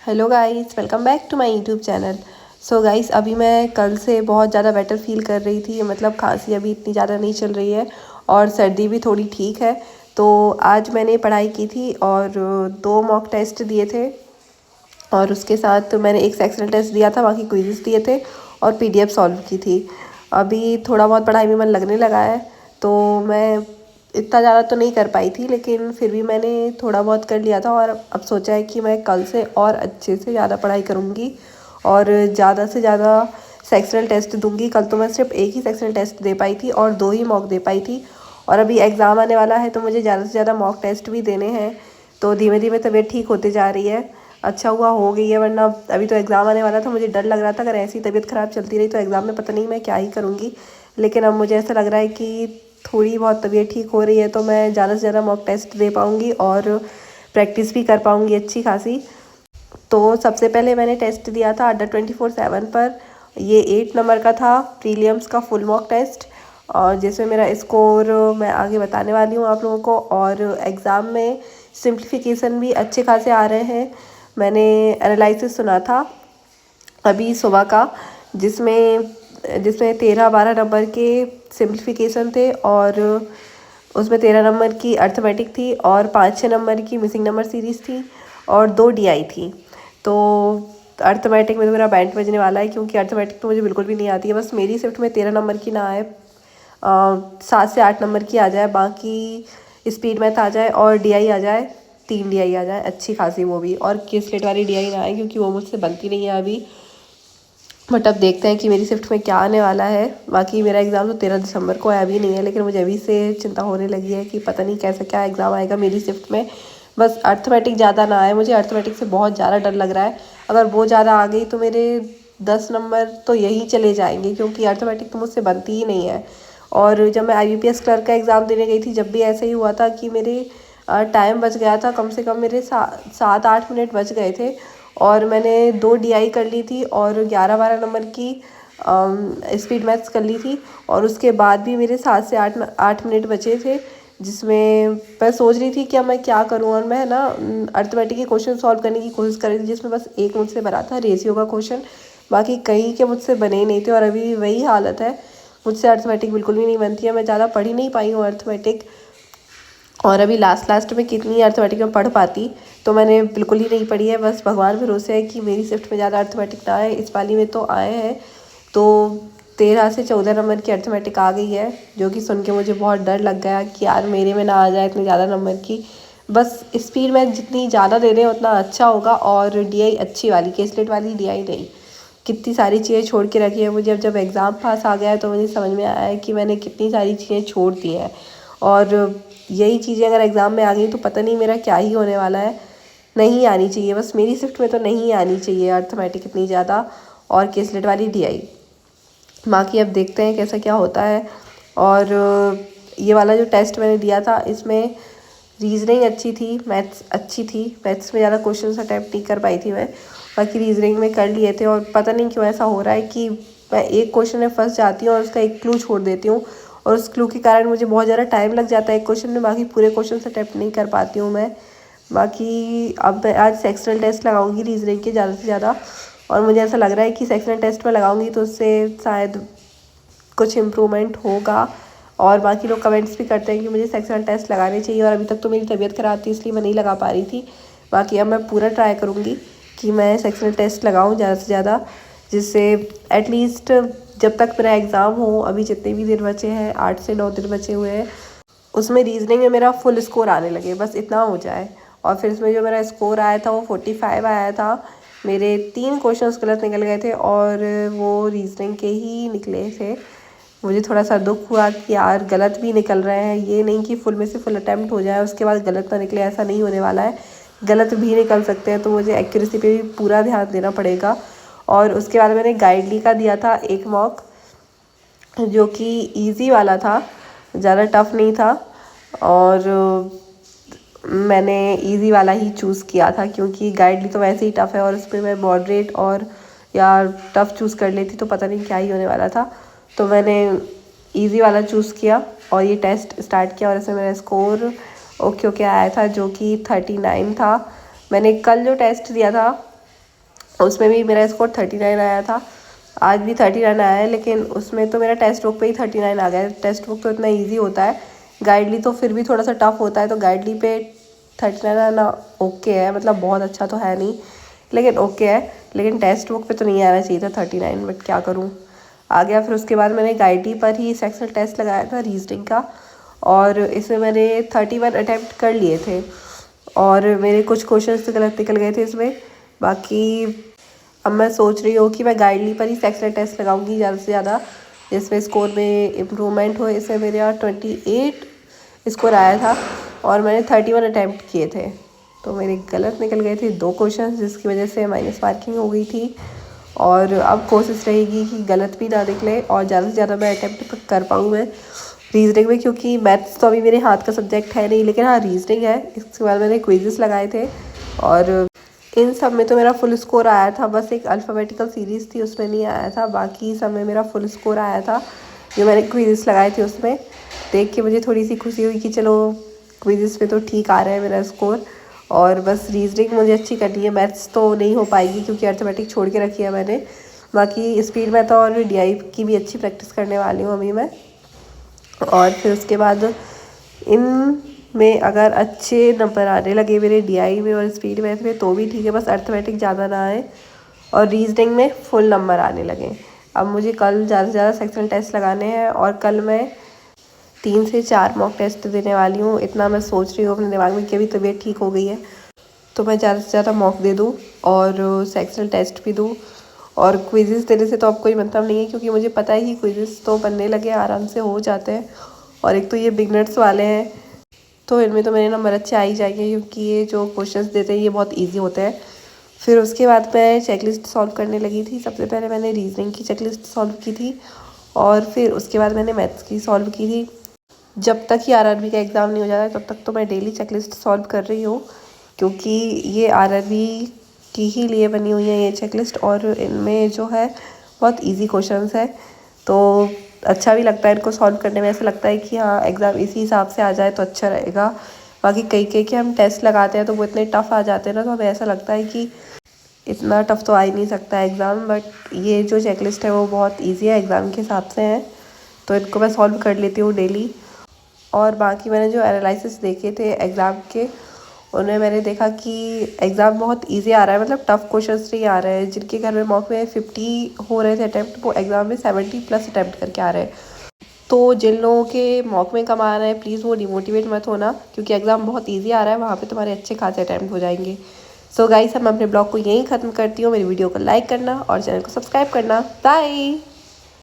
Hello guys, welcome back to my YouTube channel. So guys, अभी मैं कल से बहुत ज़्यादा बेटर फील कर रही थी। मतलब खांसी अभी इतनी ज़्यादा नहीं चल रही है और सर्दी भी थोड़ी ठीक है। तो आज मैंने पढ़ाई की थी और 2 मॉक टेस्ट दिए थे और उसके साथ मैंने एक सेक्शनल टेस्ट दिया था, बाकी क्विज़ दिए थे और पीडीएफ सॉल्व की थी। अभी थोड़ा बहुत पढ़ाई में मन लगने लगा है, तो मैं इतना ज़्यादा तो नहीं कर पाई थी, लेकिन फिर भी मैंने थोड़ा बहुत कर लिया था और अब सोचा है कि मैं कल से और अच्छे से ज़्यादा पढ़ाई करूँगी और ज़्यादा से ज़्यादा सेक्शनल टेस्ट दूंगी। कल तो मैं सिर्फ एक ही सेक्शनल टेस्ट दे पाई थी और 2 ही मॉक दे पाई थी और अभी एग्ज़ाम आने वाला है, तो मुझे ज़्यादा से ज़्यादा मॉक टेस्ट भी देने हैं। तो धीमे धीमे तबीयत ठीक होती जा रही है। अच्छा हुआ हो गई है, वरना अभी तो एग्ज़ाम आने वाला था। मुझे डर लग रहा था अगर ऐसी तबीयत ख़राब चलती रही तो एग्ज़ाम में पता नहीं मैं क्या ही करूँगी। लेकिन अब मुझे ऐसा लग रहा है कि थोड़ी बहुत तबीयत ठीक हो रही है, तो मैं ज़्यादा से ज़्यादा मॉक टेस्ट दे पाऊँगी और प्रैक्टिस भी कर पाऊँगी अच्छी खासी। तो सबसे पहले मैंने टेस्ट दिया था अड्डा 24/7 पर। ये 8 नंबर का था, प्रीलिम्स का फुल मॉक टेस्ट, और जिसमें मेरा स्कोर मैं आगे बताने वाली हूँ आप लोगों को। और एग्ज़ाम में सिंप्लीफिकेशन भी अच्छे खासे आ रहे हैं। मैंने एनालिसिस सुना था अभी सुबह का, जिसमें जिसमें 13-12 नंबर के सिंप्लीफिकेशन थे और उसमें 13 नंबर की अर्थमेटिक थी और 5-6 नंबर की मिसिंग नंबर सीरीज़ थी और 2 डीआई थी। तो अर्थमेटिक में तो मेरा बैंड बजने वाला है, क्योंकि अर्थमेटिक तो मुझे बिल्कुल भी नहीं आती है। बस मेरी शिफ्ट में 13 नंबर की ना आए, 7 से 8 नंबर की आ जाए, बाकी स्पीड मैथ आ जाए और डीआई आ जाए, 3 डीआई आ जाए अच्छी खासी, वो भी। और केसलेट वाली डीआई ना आए, क्योंकि वो मुझसे बनती नहीं है अभी। बट अब देखते हैं कि मेरी शिफ्ट में क्या आने वाला है। बाकी मेरा एग्ज़ाम तो 13 दिसंबर को अभी नहीं है, लेकिन मुझे अभी से चिंता होने लगी है कि पता नहीं कैसा क्या एग्ज़ाम आएगा मेरी शिफ्ट में। बस अर्थमेटिक ज़्यादा ना आए, मुझे अर्थमेटिक से बहुत ज़्यादा डर लग रहा है। अगर वो ज़्यादा आ गई तो मेरे 10 नंबर तो यहीं चले जाएंगे, क्योंकि अर्थमेटिक तो मुझसे बनती ही नहीं है। और जब मैं IBPS क्लर्क का एग्ज़ाम देने गई थी, जब भी ऐसे ही हुआ था कि मेरे टाइम बच गया था, कम से कम मेरे 7-8 मिनट बच गए थे और मैंने 2 डीआई कर ली थी और 11-12 नंबर की स्पीड मैथ्स कर ली थी। और उसके बाद भी मेरे 7 से 8 मिनट बचे थे, जिसमें मैं सोच रही थी कि अब मैं क्या करूँ। और मैं ना अर्थमेटिक के क्वेश्चन सॉल्व करने की कोशिश कर रही थी, जिसमें बस एक मुझसे बना था रेशियो का क्वेश्चन, बाकी कई के मुझसे बने ही नहीं थे। और अभी भी वही हालत है, मुझसे अर्थमेटिक बिल्कुल भी नहीं बनती है। मैं ज़्यादा पढ़ ही नहीं पाई हूँ अर्थमेटिक, और अभी लास्ट में कितनी अर्थमेटिक में पढ़ पाती, तो मैंने बिल्कुल ही नहीं पढ़ी है। बस भगवान भरोसे है कि मेरी शिफ्ट में ज़्यादा अर्थमेटिक ना आए। इस वाली में तो आए हैं, तो 13 से 14 नंबर की अर्थमेटिक आ गई है, जो कि सुन के मुझे बहुत डर लग गया कि यार मेरे में ना आ जाए इतने ज़्यादा नंबर की। बस स्पीड में जितनी ज़्यादा दे दें उतना अच्छा होगा, और डीआई अच्छी वाली, केसलेट वाली डीआई नहीं। कितनी सारी चीज़ें छोड़ के रखी है मुझे। अब जब एग्ज़ाम पास आ गया है तो मुझे समझ में आया है कि मैंने कितनी सारी चीज़ें छोड़ दी हैं, और यही चीज़ें अगर एग्ज़ाम में आ गई तो पता नहीं मेरा क्या ही होने वाला है। नहीं आनी चाहिए, बस मेरी शिफ्ट में तो नहीं आनी चाहिए अर्थमेटिक इतनी ज़्यादा और केसलेट वाली डीआई। बाकी अब देखते हैं कैसा क्या होता है। और ये वाला जो टेस्ट मैंने दिया था, इसमें रीजनिंग अच्छी थी, मैथ्स अच्छी थी। मैथ्स में ज़्यादा क्वेश्चन अटैम्प्ट नहीं कर पाई थी मैं, बाकी रीजनिंग में कर लिए थे। और पता नहीं क्यों ऐसा हो रहा है कि मैं एक क्वेश्चन में फंस जाती हूँ और उसका एक क्लू छोड़ देती हूँ, और उस क्लू के कारण मुझे बहुत ज़्यादा टाइम लग जाता है एक क्वेश्चन में, बाकी पूरे क्वेश्चन अटैम्प्ट नहीं कर पाती हूँ मैं। बाकी अब मैं आज सेक्शनल टेस्ट लगाऊंगी रीजनिंग के ज़्यादा से ज़्यादा, और मुझे ऐसा लग रहा है कि सेक्शनल टेस्ट में लगाऊंगी तो उससे शायद कुछ इम्प्रूवमेंट होगा। और बाकी लोग कमेंट्स भी करते हैं कि मुझे सेक्शनल टेस्ट लगाने चाहिए, और अभी तक तो मेरी तबीयत ख़राब थी इसलिए मैं नहीं लगा पा रही थी। बाकी अब मैं पूरा ट्राई करूँगी कि मैं सेक्शनल टेस्ट लगाऊँ ज़्यादा से ज़्यादा, जिससे एटलीस्ट जब तक मेरा एग्ज़ाम हो, अभी जितने भी दिन बचे हैं, 8 से 9 दिन बचे हुए हैं, उसमें रीजनिंग में मेरा फुल स्कोर आने लगे, बस इतना हो जाए। और फिर इसमें जो मेरा स्कोर आया था वो 45 आया था। मेरे 3 क्वेश्चंस गलत निकल गए थे और वो रीजनिंग के ही निकले थे। मुझे थोड़ा सा दुख हुआ कि यार गलत भी निकल रहे हैं, ये नहीं कि फुल में से फुल अटैम्प्ट हो जाए उसके बाद गलत ना निकले, ऐसा नहीं होने वाला है, गलत भी निकल सकते हैं। तो मुझे एक्यूरेसी पे भी पूरा ध्यान देना पड़ेगा। और उसके बाद मैंने गाइडली का दिया था एक मॉक, जो कि ईजी वाला था, ज़्यादा टफ नहीं था। और मैंने इजी वाला ही चूज़ किया था, क्योंकि गाइडली तो वैसे ही टफ़ है और उस पर मैं मॉडरेट और या टफ़ चूज़ कर लेती तो पता नहीं क्या ही होने वाला था। तो मैंने इजी वाला चूज़ किया और ये टेस्ट स्टार्ट किया, और इसमें मेरा स्कोर ओके आया था, जो कि 39 था। मैंने कल जो टेस्ट दिया था उसमें भी मेरा स्कोर 39 आया था। आज भी 39 आया है, लेकिन उसमें तो मेरा टेक्स्ट बुक पे ही 39 आ गया है। टेक्स्ट बुक तो इतना इजी होता है, गाइडली तो फिर भी थोड़ा सा टफ होता है। तो गाइडली पे 39 आना ओके है, मतलब बहुत अच्छा तो है नहीं, लेकिन ओके है। लेकिन टेक्स्ट बुक पे तो नहीं आना चाहिए था 39, बट क्या करूँ, आ गया। फिर उसके बाद मैंने गाइडली पर ही सेक्शनल टेस्ट लगाया था रीजनिंग का, और इसमें मैंने 31 अटैम्प्ट कर लिए थे, और मेरे कुछ क्वेश्चन तो गलत निकल गए थे इसमें। बाकी अब मैं सोच रही हूँ कि मैं गाइडली पर ही सेक्शनल टेस्ट लगाऊंगी ज़्यादा से ज़्यादा, जिसमें स्कोर में इम्प्रूवमेंट हो। इसमें मेरे यहाँ 28 स्कोर आया था, और मैंने 31 अटैम्प्ट किए थे, तो मेरे गलत निकल गए थे 2 क्वेश्चन, जिसकी वजह से माइनस मार्किंग हो गई थी। और अब कोशिश रहेगी कि गलत भी ना निकले और ज़्यादा से ज़्यादा मैं अटैम्प्ट कर पाऊँ मैं रीजनिंग में, क्योंकि मैथ्स तो अभी मेरे हाथ का सब्जेक्ट है नहीं, लेकिन हाँ रीजनिंग है। इसके बाद मैंने क्विज़ेस लगाए थे, और इन सब में तो मेरा फुल स्कोर आया था। बस एक अल्फ़ाबेटिकल सीरीज़ थी, उसमें नहीं आया था, बाकी सब में मेरा फुल स्कोर आया था जो मैंने क्विज़ेस लगाए थे उसमें। देख के मुझे थोड़ी सी खुशी हुई कि चलो क्विज़ेस में तो ठीक आ रहा है मेरा स्कोर। और बस रीजनिंग मुझे अच्छी करनी है, मैथ्स तो नहीं हो पाएगी क्योंकि अर्थमेटिक छोड़ के रखी है मैंने। बाकी स्पीड में तो और DI की भी अच्छी प्रैक्टिस करने वाली हूँ अभी मैं। और फिर उसके बाद इन में अगर अच्छे नंबर आने लगे मेरे DI में और स्पीड मैथ में तो भी ठीक है, बस अर्थमेटिक ज़्यादा ना आए और रीजनिंग में फुल नंबर आने लगे। अब मुझे कल ज़्यादा से ज़्यादा सेक्शनल टेस्ट लगाने हैं, और कल मैं 3 से 4 मॉक टेस्ट देने वाली हूँ। इतना मैं सोच रही हूँ अपने दिमाग में कि अभी तबीयत ठीक हो गई है तो मैं ज़्यादा से ज़्यादा मॉक दे दूँ और सेक्शनल टेस्ट भी दूँ। और क्विज़ेस देने से तो अब कोई मतलब नहीं है, क्योंकि मुझे पता है कि क्विज़ेस तो बनने लगे आराम से हो जाते हैं, और एक तो ये बिगनर्स वाले हैं तो इनमें तो मेरे नंबर अच्छे आ ही जाएंगे, क्योंकि ये जो क्वेश्चंस देते हैं ये बहुत इजी होते हैं। फिर उसके बाद मैं चेकलिस्ट सॉल्व करने लगी थी। सबसे पहले मैंने रीजनिंग की चेकलिस्ट सॉल्व की थी, और फिर उसके बाद मैंने मैथ्स की सॉल्व की थी। जब तक ही RRB का एग्ज़ाम नहीं हो जाता है तब तक तो मैं डेली चेकलिस्ट सॉल्व कर रही हूँ, क्योंकि ये RRB की ही लिए बनी हुई है ये चेकलिस्ट, और इनमें जो है बहुत इजी क्वेश्चंस है, तो अच्छा भी लगता है इनको सॉल्व करने में। ऐसा लगता है कि हाँ एग्ज़ाम इसी हिसाब से आ जाए तो अच्छा रहेगा। बाकी कई कई के हम टेस्ट लगाते हैं तो वो इतने टफ़ आ जाते हैं ना, तो हमें ऐसा लगता है कि इतना टफ़ तो आ ही नहीं सकता है एग्ज़ाम, बट ये जो चेकलिस्ट है वो बहुत ईजी है एग्ज़ाम के हिसाब से है, तो इनको मैं सॉल्व कर लेती हूँ डेली। और बाकी मैंने जो एनालिसिस देखे थे एग्ज़ाम के, उनमें मैंने देखा कि एग्ज़ाम बहुत इजी आ रहा है, मतलब टफ़ क्वेश्चंस नहीं आ रहे हैं। जिनके घर में मॉक में 50 हो रहे थे अटैम्प्ट, वो एग्ज़ाम में 70+ अटैम्प्ट करके आ रहे हैं। तो जिन लोगों के मॉक में कम आ रहे हैं प्लीज़ वो डिमोटिवेट मत होना, क्योंकि एग्ज़ाम बहुत ईजी आ रहा है, वहाँ पर तुम्हारे अच्छे खासे अटैम्प्ट हो जाएंगे। सो गाइस, मैं अपने ब्लॉग को यहीं ख़त्म करती हूँ। मेरी वीडियो को लाइक करना और चैनल को सब्सक्राइब करना। बाय।